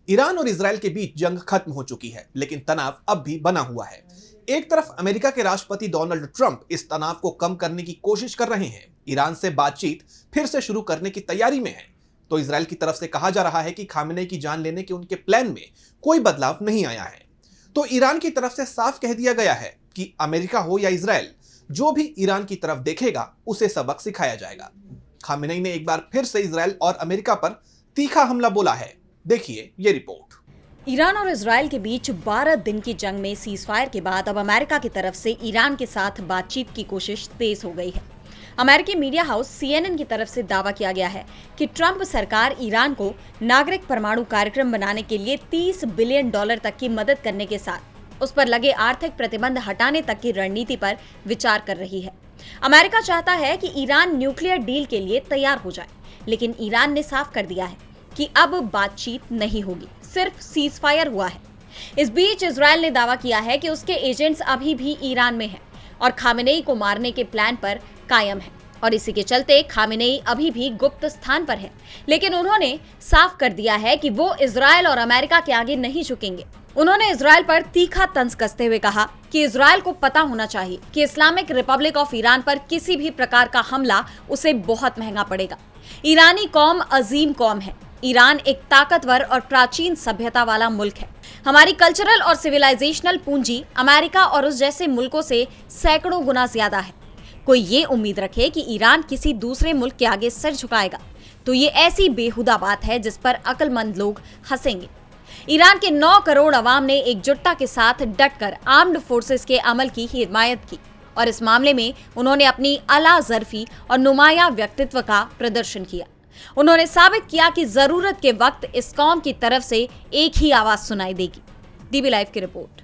Iran और Israel के बीच जंग खत्म हो चुकी है, लेकिन तनाव अब भी बना हुआ है। एक तरफ अमेरिका के राष्ट्रपति डोनाल्ड ट्रंप इस तनाव को कम करने की कोशिश कर रहे हैं, ईरान से बातचीत फिर से शुरू करने की तैयारी में है, तो इजराइल की तरफ से कहा जा रहा है कि खामेनेई की जान लेने के उनके प्लान में कोई बदलाव नहीं आया है। तो ईरान की तरफ से साफ कह दिया गया है कि अमेरिका हो या इजराइल, जो भी ईरान की तरफ देखेगा उसे सबक सिखाया जाएगा। खामेनेई ने एक बार फिर से इजराइल और अमेरिका पर तीखा हमला बोला है। देखिए ये रिपोर्ट। ईरान और इजराइल के बीच 12 दिन की जंग में सीजफायर के बाद अब अमेरिका की तरफ से ईरान के साथ बातचीत की कोशिश तेज हो गई है। अमेरिकी मीडिया हाउस CNN की तरफ से दावा किया गया है कि ट्रंप सरकार ईरान को नागरिक परमाणु कार्यक्रम बनाने के लिए $30 बिलियन तक की मदद करने के साथ उस पर लगे आर्थिक प्रतिबंध हटाने तक की रणनीति पर विचार कर रही है। अमेरिका चाहता है कि ईरान न्यूक्लियर डील के लिए तैयार हो जाए, लेकिन ईरान ने साफ कर दिया है कि अब बातचीत नहीं होगी, सिर्फ सीजफायर हुआ है। इस बीच इजराइल ने दावा किया है कि उसके एजेंट्स अभी भी ईरान में हैं और खामेनेई को मारने के प्लान पर कायम है, और इसी के चलते खामेनेई अभी भी गुप्त स्थान पर है। लेकिन उन्होंने साफ कर दिया है कि वो इजराइल और अमेरिका के आगे नहीं झुकेंगे। उन्होंने इजराइल पर तीखा तंज कसते हुए कहा कि इजराइल को पता होना चाहिए कि इस्लामिक रिपब्लिक ऑफ ईरान पर किसी भी प्रकार का हमला उसे बहुत महंगा पड़ेगा। ईरानी कौम अजीम कौम है। ईरान एक ताकतवर और प्राचीन सभ्यता वाला मुल्क है। हमारी कल्चरल और सिविलाइजेशनल पूंजी अमेरिका और उस जैसे मुल्कों से सैकड़ों गुना ज्यादा है। कोई ये उम्मीद रखे कि ईरान किसी दूसरे मुल्क के आगे सर झुकाएगा तो ये ऐसी बेहुदा बात है जिस पर अक्लमंद लोग हंसेंगे। ईरान के 9 करोड़ अवाम ने एकजुटता के साथ डटकर आर्म्ड फोर्सेस के अमल की हिमायत की और इस मामले में उन्होंने अपनी अला ज़र्फी और नुमाया व्यक्तित्व का प्रदर्शन किया। उन्होंने साबित किया कि जरूरत के वक्त इस कौम की तरफ से एक ही आवाज सुनाई देगी। DB लाइव की रिपोर्ट।